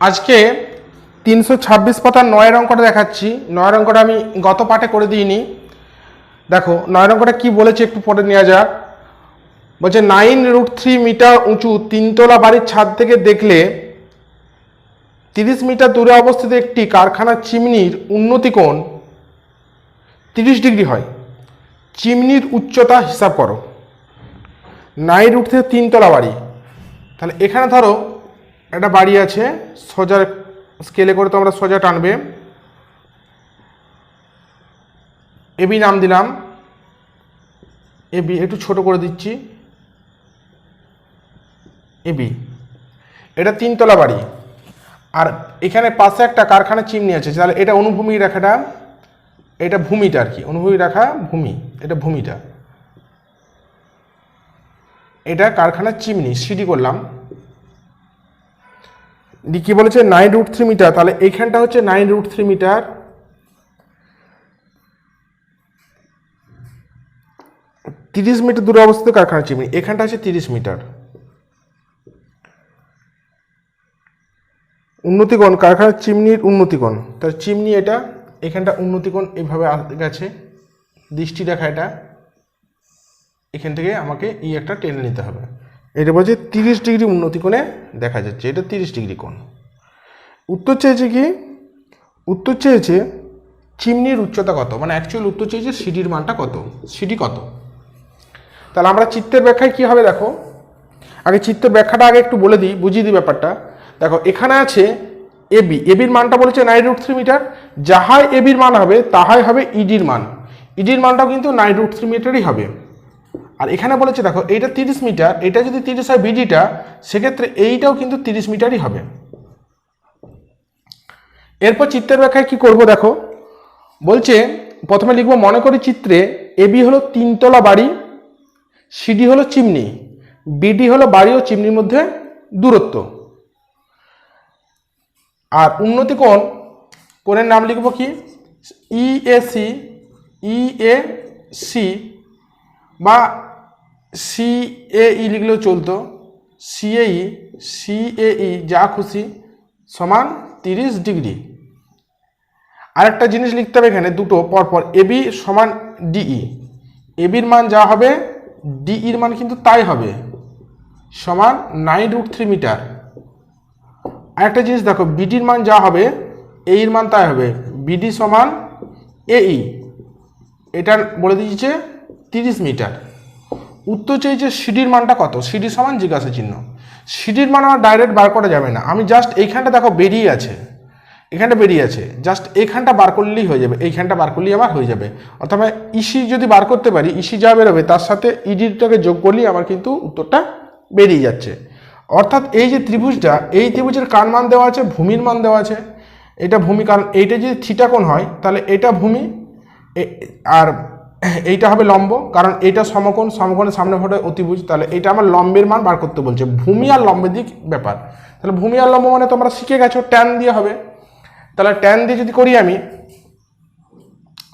আজকে 326 পাতার 9 অঙ্কটা দেখাচ্ছি। 9 অঙ্কটা আমি গত পাঠে করে দিইনি। দেখো 9 অঙ্কটা কি বলেছে একটু পড়ে নেওয়া যাক। বলছে 9√3 মিটার উঁচু তিনতলা বাড়ির ছাদ থেকে দেখলে 30 মিটার দূরে অবস্থিত একটি কারখানার চিমনির উন্নতি কোণ 30 ডিগ্রি হয়। চিমনির উচ্চতা হিসাব করো। 9√3 তিনতলা বাড়ি, তাহলে এখানে ধরো একটা বাড়ি আছে, সোজা স্কেলে করে তোমরা সোজা টানবে। এবি নাম দিলাম, এবি একটু ছোট করে দিচ্ছি, এবি। এটা তিনতলা বাড়ি, আর এখানে পাশে একটা কারখানা চিমনি আছে, তাহলে এটা অনুভূমি রেখাটা, এটা ভূমিটা আর কি, অনুভূমি রেখা ভূমি, এটা ভূমিটা, এটা কারখানার চিমনি। সিডি করলাম। কি বলেছে 9√3 মিটার, তাহলে এইখানটা হচ্ছে 9√3 মিটার। তিরিশ মিটার দূরে অবস্থিত কারখানা চিমনি, এখানটা আছে 30 মিটার। উন্নতিকোণ, কারখানার চিমনির উন্নতিকোণ, তার চিমনি এটা, এখানটা উন্নতিকোণ এইভাবে গেছে, দৃষ্টি রেখা এটা, এখান থেকে আমাকে এই একটা টেনে নিতে হবে। এটা বলছে 30 ডিগ্রি উন্নতিকোণে দেখা যাচ্ছে, এটা 30 ডিগ্রি কোণ। উত্তর চেয়েছে কি, উত্তর চেয়েছে চিমনির উচ্চতা কত, মানে অ্যাকচুয়াল উত্তর চেয়েছে সিডির মানটা কত, সিডি কত। তাহলে আমরা চিত্রের ব্যাখ্যায় কি হবে দেখো, আগে চিত্রের ব্যাখ্যাটা আগে একটু বলে দিই, বুঝিয়ে দিই ব্যাপারটা। দেখো এখানে আছে এবি, এবির মানটা বলেছে 9√3 মিটার, যাহাই এবির মান হবে তাহাই হবে ইডির মান, ইডির মানটাও কিন্তু 9√3 মিটারই হবে। আর এখানে বলেছে দেখো এইটা 30 মিটার, এটা যদি 30 হয় বিডিটা, সেক্ষেত্রে এইটাও কিন্তু 30 মিটারই হবে। এরপর চিত্রের ব্যাখ্যায় কি করব দেখো, বলছে প্রথমে লিখবো মনে করি চিত্রে এবি হলো তিনতলা বাড়ি, সিডি হলো চিমনি, বিডি হলো বাড়ি ও চিমনির মধ্যে দূরত্ব। আর উন্নতি কোণের নাম লিখবো কি, ইএসি, ইএসি বা সিএই লিখলেও চলতো, সিএই, সিএই যা খুশি, সমান 30 ডিগ্রি। আরেকটা জিনিস লিখতে হবে এখানে দুটো পরপর, এবি সমান ডিই, এবির মান যা হবে ডিইর মান কিন্তু তাই হবে, সমান 9√3 মিটার। আরেকটা জিনিস দেখো, বিডির মান যা হবে এইর মান তাই হবে, বিডি সমান এই, এটা বলে দিয়েছে 30 মিটার। উত্তর চেয়েছে সিডির মানটা কত, সিডি সমান জিজ্ঞাসা চিহ্ন। সিডির মান আমার ডাইরেক্ট বার করা যাবে না, আমি জাস্ট এইখানটা দেখো বেরিয়ে আছে, এখানটা বেরিয়ে আছে, জাস্ট এইখানটা বার করলেই হয়ে যাবে, এইখানটা বার করলেই আমার হয়ে যাবে। অথবা ইসি যদি বার করতে পারি, ইসি যা বেরোবে তার সাথে ইডিটাকে যোগ করলেই আমার কিন্তু উত্তরটা বেরিয়ে যাচ্ছে। অর্থাৎ এই যে ত্রিভুজটা, এই ত্রিভুজের কার মান দেওয়া আছে, ভূমির মান দেওয়া আছে, এটা ভূমি, কারণ এইটা যদি থিটা কোণ হয় তাহলে এটা ভূমি, আর এইটা হবে লম্ব, কারণ এইটা সমকোণ, সমকোণের সামনে ঘটে অতিভুজ, তাহলে এটা আমার লম্বের মান বার করতে বলছে, ভূমি আর লম্বের দিক ব্যাপার। তাহলে ভূমি আর লম্ব মানে তোমরা শিখে গেছো, ট্যান দিয়ে হবে। তাহলে ট্যান দিয়ে যদি করি আমি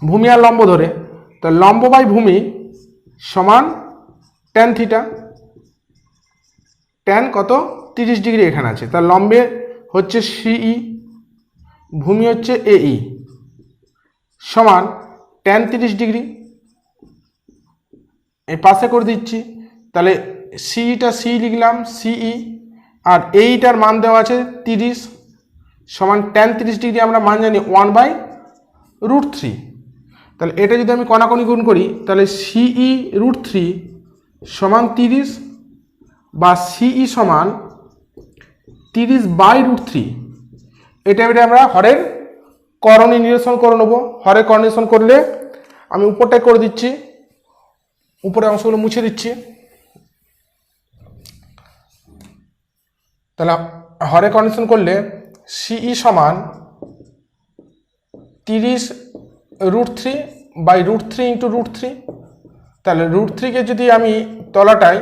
ভূমি আর লম্ব ধরে, তাহলে লম্ব বাই ভূমি সমান ট্যান থিটা। ট্যান কত, 30 ডিগ্রি এখানে আছে, তার লম্বে হচ্ছে সিই, ভূমি হচ্ছে এই, সমান ট্যান 30 ডিগ্রি। এই পাশে করে দিচ্ছি, তাহলে সিইটা সি লিখলাম সিই, আর এইটার মান দেওয়া আছে 30, সমান ট্যান 30 ডিগ্রি আমরা মান জানি 1/√3। তাহলে এটা যদি আমি কণাকণি গুণ করি, তাহলে সিই√3 সমান 30, বা সিই সমান 30/√3। এটা আমরা হরের করণী নিরসন করে নেবো। হরের করণ নিরসন করলে আমি উপরটাই করে দিচ্ছি, উপরের অংশগুলো মুছে দিচ্ছি। তাহলে হরে করণ করলে সিই সমান 30√3/√3 × √3। তাহলে √3কে যদি আমি তলাটায়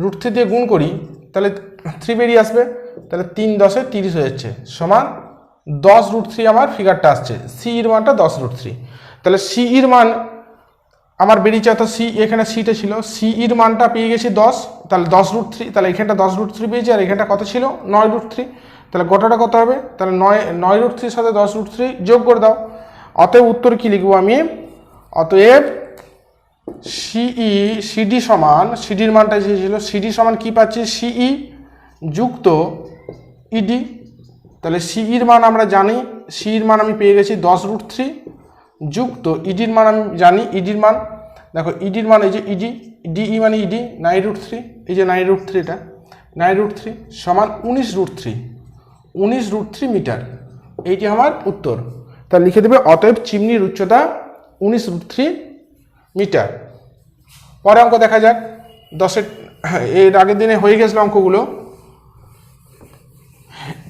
√3 দিয়ে গুণ করি, তাহলে 3 বেরিয়ে আসবে, তাহলে 3 10 30 হয়ে যাচ্ছে, সমান 10√3 আমার ফিগারটা আসছে, সিইর মানটা 10√3। তাহলে সিইর মান আমার বেরিয়েছে, অর্থাৎ সি, এখানে সিটা ছিল, সিইর মানটা পেয়ে গেছি 10, তাহলে 10√3, তাহলে এখানটা 10√3 পেয়েছি, আর এখানটা কত ছিল 9√3, তাহলে গোটাটা কত হবে? তাহলে 9√3 সাথে 10√3 যোগ করে দাও। অতএব উত্তর কি লিখবো আমি? অতএব সিডি সমান, সিডির মানটা চেয়েছিল, সিডি সমান কি পাচ্ছি? সিই যুক্ত ইডি। তাহলে সিইর মান আমরা জানি, সিইর মান আমি পেয়ে গেছি 10√3 যুক্ত ইডির মান আমি জানি, ইডির মান দেখো, ইডির মান এই যে ইডি, ডিই মানে ইডি 9√3, এই যে 9√3, এটা 9√3 সমান 19√3 মিটার। এইটি আমার উত্তর। তাহলে লিখে দেবে অতএব চিমনির উচ্চতা 19√3 মিটার। পরে অঙ্ক দেখা যাক। 10-এর এর আগের দিনে হয়ে গেছিলো অঙ্কগুলো,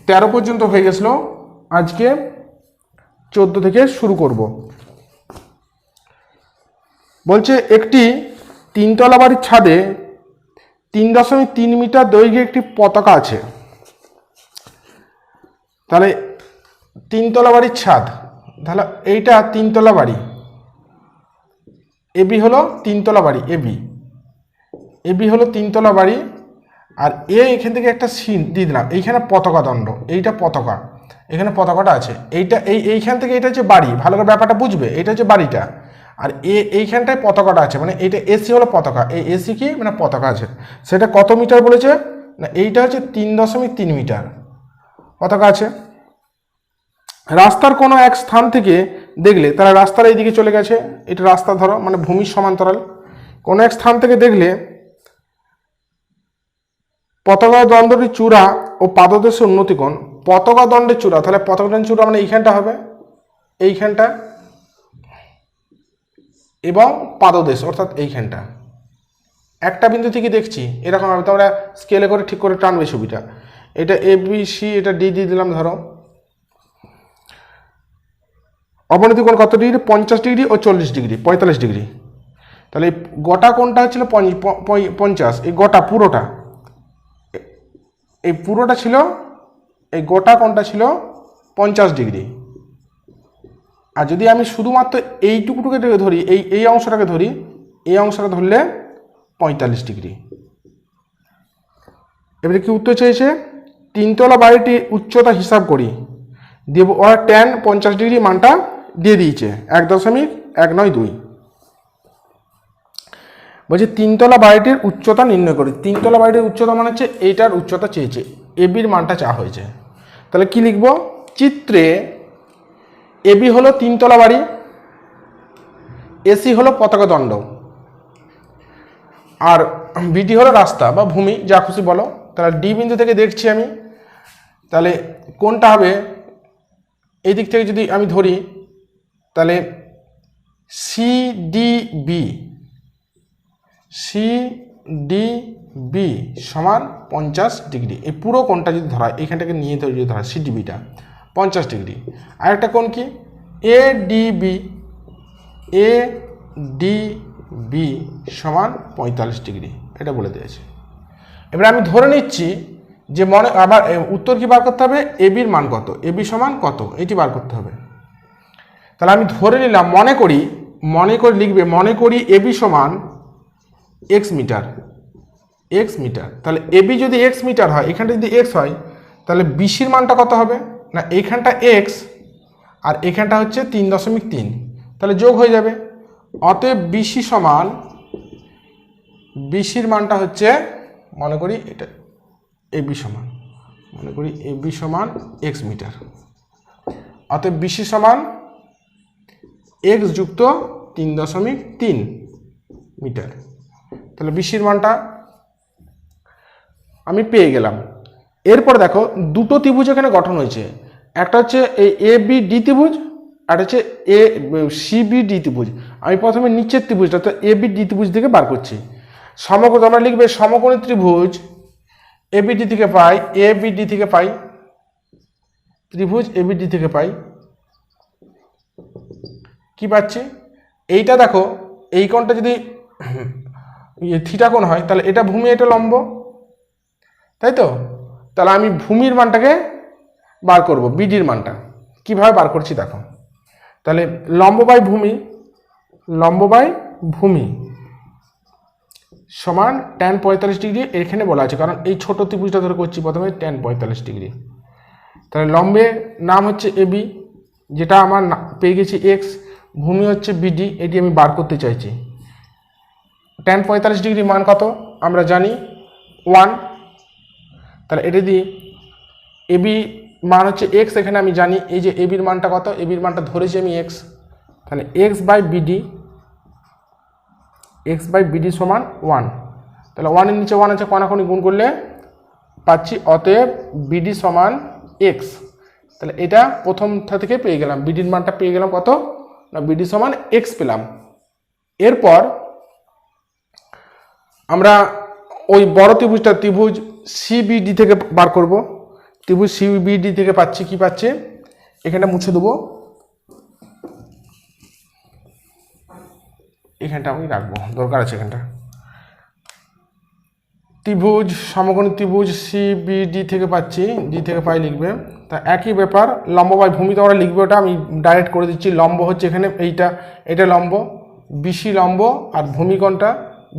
13 পর্যন্ত হয়ে গেছিলো, আজকে 14 থেকে শুরু করব। বলছে একটি 3তলা বাড়ির ছাদে 3.3 মিটার দৈর্ঘ্যে একটি পতাকা আছে। তাহলে 3তলা বাড়ির ছাদ, তাহলে এইটা 3তলা বাড়ি, এবি হলো 3তলা বাড়ি, এবি হলো 3তলা বাড়ি, আর এখান থেকে একটা সিন দিয়ে দিলাম, এইখানে পতাকা দণ্ড, এইটা পতাকা, এখানে পতাকাটা আছে, এইটা এইখান থেকে এটা হচ্ছে বাড়ি, ভালো করে ব্যাপারটা বুঝবে, এটা হচ্ছে বাড়িটা, আর এইখানটায় পতাকাটা আছে, মানে এইটা এসি হলো পতাকা, এই এসি কি মানে পতাকা আছে, সেটা কত মিটার বলেছে না, এইটা হচ্ছে 3.3 মিটার পতাকা আছে। রাস্তার কোনো এক স্থান থেকে দেখলে, তারা রাস্তার এইদিকে চলে গেছে, এটা রাস্তা ধরো মানে ভূমির সমান্তরাল, কোনো এক স্থান থেকে দেখলে পতাকা দণ্ডটির চূড়া ও পাদদেশের উন্নতিকোণ, পতাকা দণ্ডের চূড়া, তাহলে পতাকা দণ্ডের চূড়া মানে এইখানটা হবে, এইখানটা, এবং পাদদেশ অর্থাৎ এইখানটা, একটা বিন্দু থেকে দেখছি এরকম হবে, তোমরা স্কেলে করে ঠিক করে টানবে ছবিটা, এটা এ বি সি, এটা ডি দিয়ে দিলাম ধরো। অবনতি কোণ কত ডিগ্রি? 50 ডিগ্রি ও 40 ডিগ্রি, 45 ডিগ্রি। তাহলে গোটা কোণটা হচ্ছিল 50, এই গোটা পুরোটা, এই পুরোটা ছিল, এই গোটা কোণটা ছিল 50 ডিগ্রি। আর যদি আমি শুধুমাত্র এইটুকুটুকে ধরি, এই অংশটাকে ধরি, এই অংশটা ধরলে 45 ডিগ্রি। এবারে কি উত্তর চেয়েছে? 3তলা বাড়িটির উচ্চতা হিসাব করি, দেব, ওরা tan 50 ডিগ্রি মানটা দিয়ে দিয়েছে, 1.192। বলছি 3তলা বাড়িটির উচ্চতা নির্ণয় করি, 3তলা বাড়িটির উচ্চতা মানে হচ্ছে এইটার উচ্চতা চেয়েছে, এবির মানটা চা হয়েছে। তাহলে কি লিখব? চিত্রে এবি হলো 3তলা বাড়ি, এসি হলো পতাকা দণ্ড, আর বিডি হলো রাস্তা বা ভূমি, যা খুশি বলো। তাহলে ডি বিন্দু থেকে দেখছি আমি, তাহলে কোনটা হবে? এই দিক থেকে যদি আমি ধরি, তাহলে সিডিবি সমান 50 ডিগ্রি। এই পুরো কোণটা যদি ধরা, এইখানটাকে নিয়ে যদি ধরা, সিডিবিটা 50 ডিগ্রি। আরেকটা কোণ কি? এডিবি সমান 45 ডিগ্রি, এটা বলে দিয়েছে। এবার আমি ধরে নিচ্ছি যে আবার উত্তর কি বার করতে হবে? এবির মান কত, এবি সমান কত, এটি বার করতে হবে। তাহলে আমি ধরে নিলাম, মনে করি লিখবে, মনে করি এবি সমান এক্স মিটার, তাহলে এবি যদি এক্স মিটার হয়, এখানটা যদি এক্স হয়, তাহলে বিসির মানটা কত হবে না, এইখানটা এক্স আর এখানটা হচ্ছে 3.3, তাহলে যোগ হয়ে যাবে। অতএব বিসি সমান, বিসির মানটা হচ্ছে, মনে করি এটা এবি সমান, মনে করি এবি সমান এক্স মিটার, অতএব বিসি সমান এক্স যুক্ত 3.3 মিটার। তাহলে বিসির মানটা আমি পেয়ে গেলাম। এরপর দেখো দুটো ত্রিভুজ এখানে গঠন হয়েছে, একটা হচ্ছে এই এ বি ডি ত্রিভুজ, আর হচ্ছে এ সিবি ডি ত্রিভুজ। আমি প্রথমে নিচের ত্রিভুজটা, তো এ বি ডি ত্রিভুজ থেকে বার করছি। সমকোণ আমরা লিখবে সমকোণী ত্রিভুজ এবিডি থেকে পাই, এবিডি থেকে পাই, ত্রিভুজ এবিডি থেকে পাই, কি পাচ্ছি? এইটা দেখো, এই কোণটা যদি থিটা কোণ হয়, তাহলে এটা ভূমি, এটা লম্ব, তাই তো? তাহলে আমি ভূমির মানটাকে বার করব, বিডির মানটা কিভাবে বার করছি দেখো। তাহলে লম্ব বাই ভূমি সমান tan 45 ডিগ্রি, এখানে বলা আছে, কারণ এই ছোট ত্রিভুজটা ধরে করছি প্রথমে tan 45 ডিগ্রি। তাহলে লম্বের নাম হচ্ছে এবি, যেটা আমার পেয়ে গেছি এক্স, ভূমি হচ্ছে বিডি, এটি আমি বার করতে চাইছি। tan 45 ডিগ্রি মান কত আমরা জানি 1, তাহলে এটা দিয়ে এবি মান হচ্ছে এক্স, এখানে আমি জানি এই যে এবির মানটা কত, এবির মানটা ধরেছি আমি এক্স, তাহলে এক্স বাই বিডি সমান 1। তাহলে 1-এর নিচে 1 আছে, কোনাকুনি গুণ করলে পাচ্ছি, অতএব বিডি সমান এক্স। তাহলে এটা প্রথমটা থেকে পেয়ে গেলাম, বিডির মানটা পেয়ে গেলাম কত না, বিডি সমান এক্স পেলাম। এরপর আমরা ওই বড় ত্রিভুজটা, ত্রিভুজ সিবিডি থেকে বার করব। ত্রিভুজ সিবিডি থেকে পাচ্ছি কি পাচ্ছে, এখানটা মুছে দেবো, এখানটা আমি রাখবো, দরকার আছে এখানটা। ত্রিভুজ সমকোণী ত্রিভুজ সিবিডি থেকে পাচ্ছি, ডি থেকে পাই লিখবে, তা একই ব্যাপার, লম্ব বাই ভূমি তো আমরা লিখবে, ওটা আমি ডাইরেক্ট করে দিচ্ছি। লম্ব হচ্ছে এখানে এটা লম্ব, বিসি লম্ব, আর ভূমি কোণটা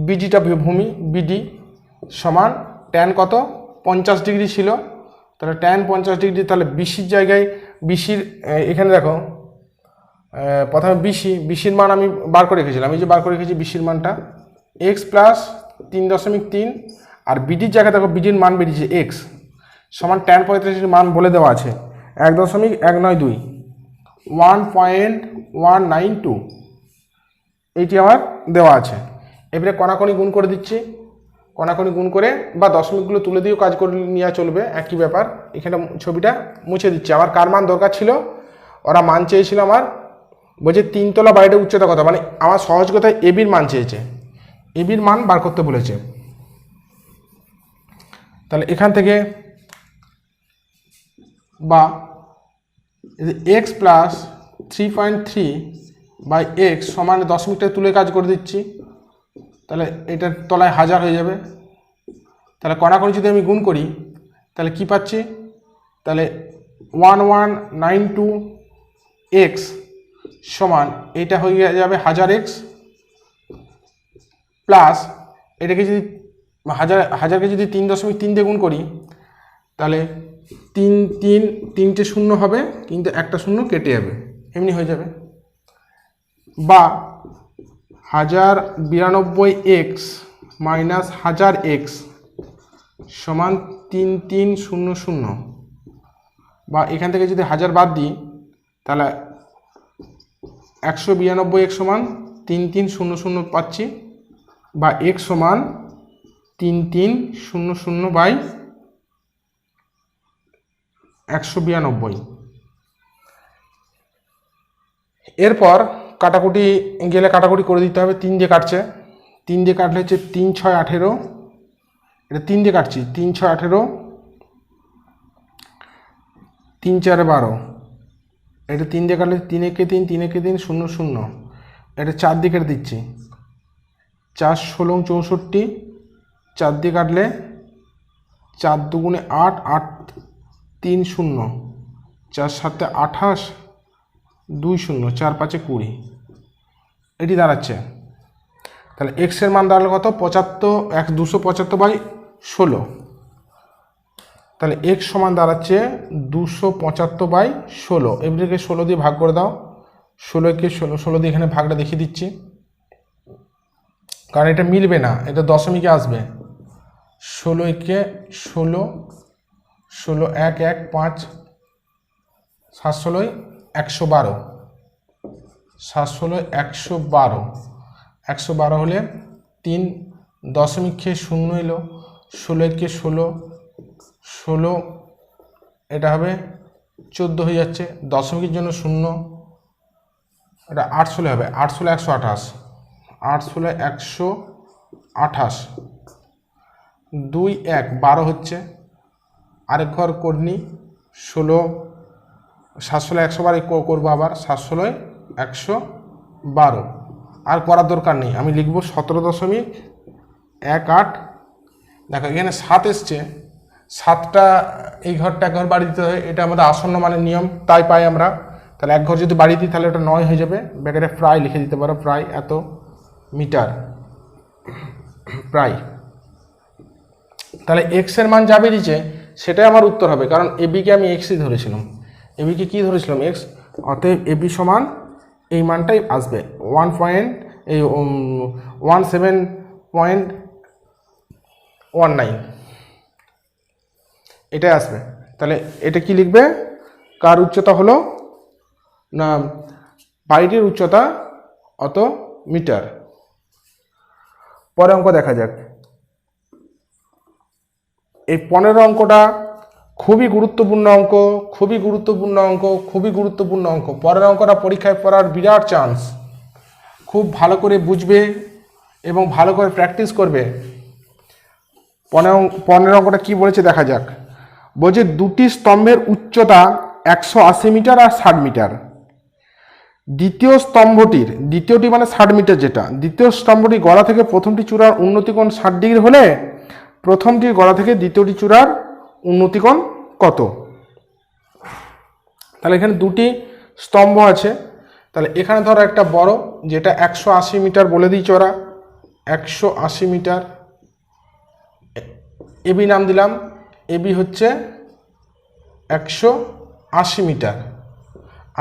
বিজিটা ভূমি, বিডি সমান ট্যান কত 50 ডিগ্রি ছিল, তাহলে ট্যান 50 ডিগ্রি, তাহলে বিসির জায়গায় বিসির এখানে দেখো প্রথমে বিসির মান আমি বার করে রেখেছিলাম, এই যে বার করে রেখেছি বিসির মানটা এক্স প্লাস 3.3, আর বিডির জায়গায় দেখো বিডির মান বেরিয়েছে এক্স সমান ট্যান 45 মান বলে দেওয়া আছে 1.192, 1.192 এইটি আমার দেওয়া আছে। এবারে কণাকণি গুণ করে দিচ্ছি, কণাকণি গুণ করে বা দশমিকগুলো তুলে দিয়েও কাজ করে নেওয়া চলবে, একই ব্যাপার। এখানে ছবিটা মুছে দিচ্ছি। আমার কার মান দরকার ছিল, ওরা মান চেয়েছিল আমার, বলছে 3 তলা বাড়িটা উচ্চতা কথা, মানে আমার সহজ কথায় এবির মান চেয়েছে, এবির মান বার করতে বলেছে। তাহলে এখান থেকে বা এক্স প্লাস 3.3 বাই এক্স সমান দশমিকটা তুলে কাজ করে দিচ্ছি, তাহলে এটার তলায় 1000 হয়ে যাবে। তাহলে কণাকণি যদি আমি গুণ করি তাহলে কি পাচ্ছি, তাহলে 1192 এক্স সমান এটা হয়ে যাবে 1000x প্লাস এটাকে যদি হাজারকে যদি 3.3 দিয়ে গুণ করি তাহলে 3 শূন্য হবে, কিন্তু একটা শূন্য কেটে যাবে, এমনি হয়ে যাবে। বা 1092x মাইনাস 1000x সমান 3300, বা এখান থেকে যদি 1000 বাদ দিই তাহলে 192x সমান 3300 পাচ্ছি, বা x সমান 3300 বাই 192। এরপর কাটাকুটি গেলে কাটাকুটি করে দিতে হবে, 3 দিয়ে কাটছে, 3 দিয়ে কাটলে হচ্ছে 3 6 18, এটা 3 দিয়ে কাটছি, 3 6 18, 3 4 12, এটা 3 দিয়ে কাটলে 3 একে 3, 3 একে 3 0 0, এটা 4 দিয়ে কেটে দিচ্ছি, 4 16 64, 4 দিয়ে কাটলে 4 দুগুণে 8, 8 3 0, 4 7 28, 2 0, 4 5 20, এটি দাঁড়াচ্ছে। তাহলে এক্স এর মান দাঁড়ালো কত 75, 275 বাই 16, তাহলে এক্স সমান দাঁড়াচ্ছে 275 বাই 16। এবারে 16 দিয়ে ভাগ করে দাও, 16কে 16 দিয়ে এখানে ভাগটা দেখিয়ে দিচ্ছি, কারণ এটা মিলবে না, এটা দশমিকে আসবে। 16কে 16, 16 1 1 5, 7 16 112, 7 16 112, 112 হলে 3 দশমিক খেয়ে 0 এলো, 16কে 16, 16 এটা হবে 14 হয়ে যাচ্ছে, দশমিকের জন্য 0, এটা 8 16 হবে, 8 16 128, 8 16 128, 2 1 12 হচ্ছে, আরেক ঘর করনি, 16 7 16 112 করবো আবার, 7 16 112, আর করার দরকার নেই, আমি লিখব 17.18। দেখো এখানে 7 এসছে, 7টা এই ঘরটা এক ঘর বাড়ি দিতে হয়, এটা আমাদের আসন্ন মানের নিয়ম, তাই পাই আমরা। তাহলে এক ঘর যদি বাড়ি দিই তাহলে ওটা 9 হয়ে যাবে, ব্যাকেটে প্রায় লিখে দিতে পারো, প্রায় এত মিটার প্রায়। তাহলে এক্স এর মান যা বেরিয়েছে সেটাই আমার উত্তর হবে, কারণ এবিকে আমি এক্সই ধরেছিলাম। এবিকে কি ধরেছিলাম? এক্স। অতএব এবি সমান এই মানটাই আসবে 17.19, এটাই আসবে। তাহলে এটা কি লিখবে? কার উচ্চতা হলো না বাড়িটির উচ্চতা অত মিটার। পরে অঙ্ক দেখা যাক। এই 15 অঙ্কটা খুবই গুরুত্বপূর্ণ অঙ্ক, খুবই গুরুত্বপূর্ণ অঙ্ক, খুবই গুরুত্বপূর্ণ অঙ্ক। পরের অঙ্কটা পরীক্ষায় পড়ার বিরাট চান্স। খুব ভালো করে বুঝবে এবং ভালো করে প্র্যাকটিস করবে। 15 অঙ্কটা কি বলেছে দেখা যাক। বলছে দুটি স্তম্ভের উচ্চতা 180 মিটার আর 60 মিটার। দ্বিতীয় স্তম্ভটির, দ্বিতীয়টি মানে 60 মিটার যেটা, দ্বিতীয় স্তম্ভটি গড়া থেকে প্রথমটি চূড়ার উন্নতিকোণ 60 ডিগ্রি হলে প্রথমটির গড়া থেকে দ্বিতীয়টি চূড়ার উন্নতিকোণ কত? তাহলে এখানে দুটি স্তম্ভ আছে। তাহলে এখানে ধরো একটা বড় যেটা 180 মিটার বলে দিয়েছে ওরা, 180 মিটার। এবি নাম দিলাম, এবি হচ্ছে 180 মিটার।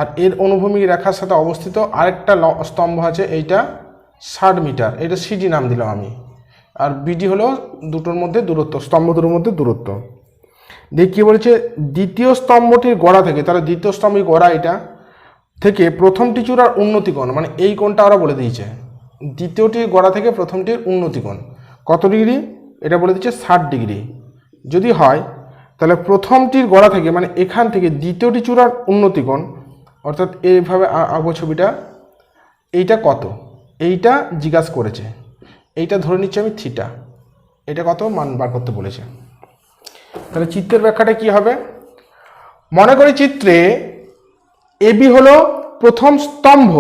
আর এর অনুভূমিক রেখার সাথে অবস্থিত আরেকটা স্তম্ভ আছে, এইটা 60 মিটার, এটা সিডি নাম দিলাম আমি। আর বিডি হলো দুটোর মধ্যে দূরত্ব, স্তম্ভ দুটোর মধ্যে দূরত্ব। দেখি কি বলেছে, দ্বিতীয় স্তম্ভটির গোড়া থেকে, তাহলে দ্বিতীয় স্তম্ভের গোড়া এটা থেকে প্রথমটি চূড়ার উন্নতিকোণ, মানে এই কোণটা ওরা বলে দিয়েছে। দ্বিতীয়টির গোড়া থেকে প্রথমটির উন্নতিকোণ কত ডিগ্রি? এটা বলে দিচ্ছে 60 ডিগ্রি। যদি হয় তাহলে প্রথমটির গোড়া থেকে মানে এখান থেকে দ্বিতীয়টি চূড়ার উন্নতিকোণ, অর্থাৎ এইভাবে আঁকবো ছবিটা, এইটা কত? এইটা জিজ্ঞাসা করেছে। এইটা ধরে নিচ্ছি আমি থিটা। এটা কত মান বার করতে বলেছে। তাহলে চিত্রের ব্যাখ্যাটা কি হবে? মনে করি চিত্রে এবি হলো প্রথম স্তম্ভ,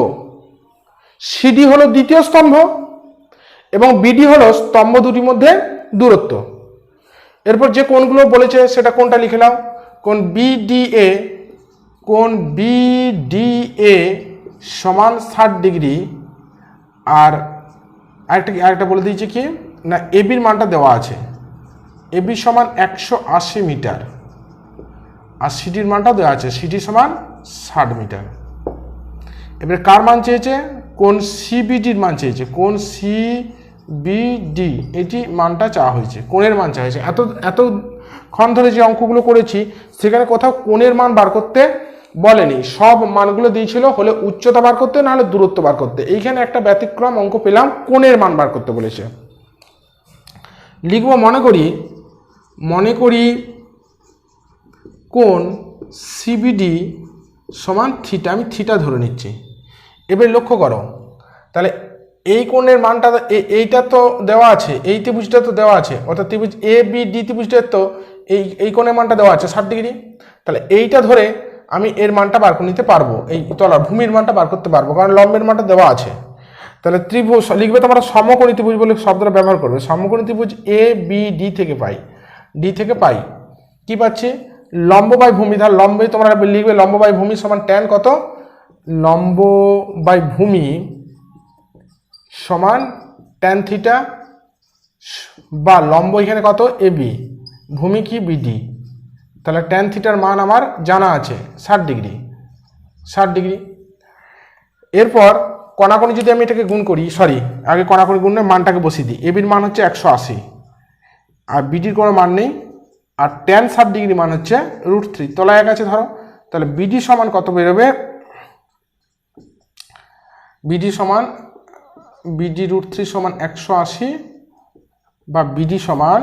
সিডি হলো দ্বিতীয় স্তম্ভ এবং বিডি হলো স্তম্ভ দুটির মধ্যে দূরত্ব। এরপর যে কোণগুলো বলেছে সেটা কোনটা লিখে নাও। কোণ বিডিএ, কোণ বিডিএ সমান 60 ডিগ্রি। আর আরেকটা বলে দিয়েছে কি না, এবির মানটা দেওয়া আছে, এবি সমান 180 মিটার আর সিডির মানটা দেওয়া আছে, সিডি সমান 60 মিটার। এবারে কার মান চেয়েছে? কোণ সিবিডির মান চেয়েছে, কোণ সিবিডি এটি মানটা চাওয়া হয়েছে, কোণের মান চাওয়া হয়েছে। এতক্ষণ ধরে যে অঙ্কগুলো করেছি সেখানে কোথাও কোণের মান বার করতে বলেনি, সব মানগুলো দিয়েছিল হলে উচ্চতা বার করতে, নাহলে দূরত্ব বার করতে। এইখানে একটা ব্যতিক্রম অঙ্ক পেলাম, কোণের মান বার করতে বলেছে। লিখব মনে করি কোণ সিবিডি সমান থিটা, আমি থিটা ধরে নিচ্ছি। এবার লক্ষ্য করো, তাহলে এই কোণের মানটা এইটা তো দেওয়া আছে, এই ত্রিভুজটা তো দেওয়া আছে, অর্থাৎ ত্রিভুজ এ বি ডি ত্রিভুজটার তো এই কোণের মানটা দেওয়া আছে 60 ডিগ্রি। তাহলে এইটা ধরে আমি এর মানটা বার করে নিতে পারবো, এই তলার ভূমির মানটা বার করতে পারবো, কারণ লম্বের মানটা দেওয়া আছে। তাহলে ত্রিভুজ লিখবে তোমরা সমকোণী ত্রিভুজ বলে শব্দটা ব্যবহার করবে। সমকোণী ত্রিভুজ এ বি ডি থেকে পাই কি পাচ্ছি? লম্ব বাই ভূমি। ধর লম্বে তোমরা লিখবে লম্ব বাই ভূমি সমান ট্যান কত? লম্ব বাই ভূমি সমান ট্যান থিটা, বা লম্ব এখানে কত? এবি, ভূমি কি? বিডি। তাহলে ট্যান থিটার মান আমার জানা আছে 60 ডিগ্রি। এরপর কণাকণি যদি আমি এটাকে গুণ করি, আগে কণাকণি গুণে মানটাকে বসিয়ে দিই। এবির মান হচ্ছে 180 আর বিডির কোনো মান নেই, আর ট্যান 60 ডিগ্রি মান হচ্ছে √3, তলায় এক আছে ধরো। তাহলে বিডি সমান কত বেরোবে? বিডি √3 সমান 180, বা বিডি সমান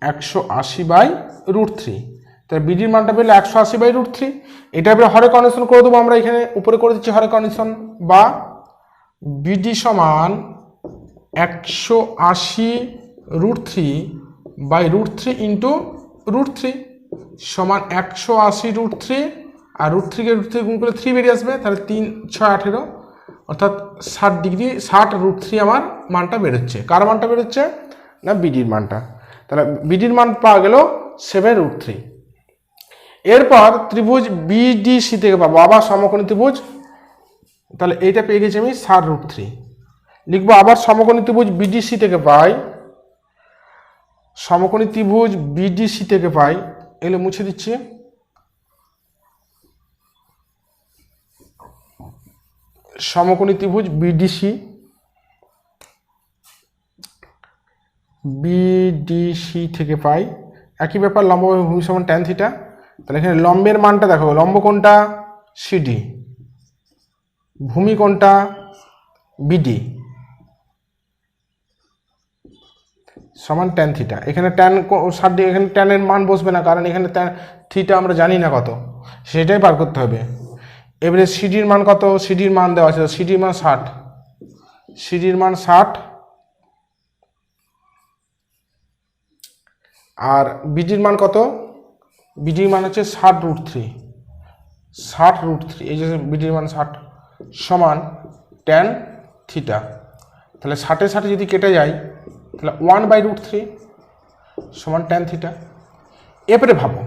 180/√3। তাহলে বিডির মানটা পেলে 180/√3। এটা এবার হরে কন্ডিশন করে দেবো আমরা, এখানে উপরে করে দিচ্ছি হরে কন্ডিশন, বা বিডি সমান 180√3/√3 ইন্টু √3 সমান 180√3, আর √3 গুণ করলে 3 বেরিয়ে আসবে। তাহলে 3 6 18, অর্থাৎ 60 ডিগ্রি 60√3 আমার মানটা বেরোচ্ছে। কার মানটা বেরোচ্ছে? না বিডির মানটা। তাহলে বিডির মান পাওয়া গেল 7√3। এরপর ত্রিভুজ বিডিসি থেকে পাবো আবার সমকোণী ত্রিভুজ, তাহলে এইটা পেয়ে গেছি আমি 60√3। লিখবো আবার সমকোণী ত্রিভুজ বিডিসি থেকে পাই সমকোণী ত্রিভুজ বিডিসি থেকে পাই, এগুলো মুছে দিচ্ছি। সমকোণী ত্রিভুজ বিডিসি থেকে পাই, একই ব্যাপার, লম্ব ভূমি সমান ট্যান থিটা। তাহলে এখানে লম্বের মানটা দেখো, লম্ব কোণটা সিডি, ভূমি কোণটা বিডি সমান ট্যান থিটা। এখানে ট্যান 60, এখানে ট্যানের মান বসবে না, কারণ এখানে থিটা আমরা জানি না কত, সেটাই বার করতে হবে। এবারে সিডির মান কত, সিডির মান দেওয়া আছে, সিডির মান 60, সিডির মান 60, আর বিডির মান কত, বিডির মান হচ্ছে 60√3, 60√3, এই যে বিডির মান 60 সমান ট্যান থিটা। তাহলে 60 60 যদি কেটে যায় তাহলে 1/√3 সমান ট্যান থিটা। এবারে ভাবো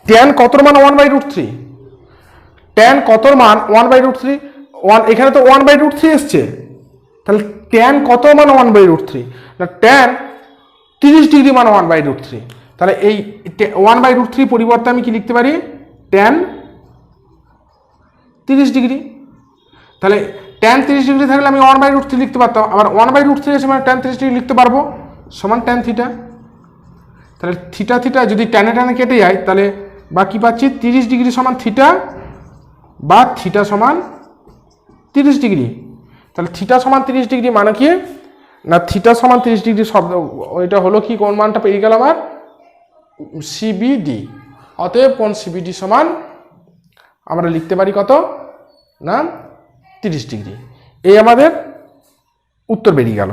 ট্যান কতর মান 1/√3, ট্যান কতর মান 1/√3, এখানে তো 1/√3 এসছে, তাহলে ট্যান কত মান 1/√3, না ট্যান 30 ডিগ্রি মান 1/√3। তাহলে এই 1/√3 পরিবর্তে আমি কি লিখতে পারি, ট্যান 30 ডিগ্রি। তাহলে ট্যান 30 ডিগ্রি থাকলে আমি 1/√3 লিখতে পারতাম, আবার 1/√3 এসে মানে ট্যান 30 ডিগ্রি লিখতে পারবো সমান ট্যান থিটা। তাহলে থিটা থিটা যদি ট্যানে ট্যানে কেটে যায়, তাহলে বা কি পাচ্ছি, 30 ডিগ্রি সমান থিটা, বা থিটা সমান 30 ডিগ্রি। তাহলে থিটা সমান 30 ডিগ্রি মানে কি, না থিটা সমান 30 ডিগ্রি শব্দ, ওইটা হলো কি, কোন মানটা পেয়ে গেল আমার, সিবিডি। অতএব কোন সিবিডি সমান আমরা লিখতে পারি কত, না 30 ডিগ্রি। এই আমাদের উত্তর বেরিয়ে গেল।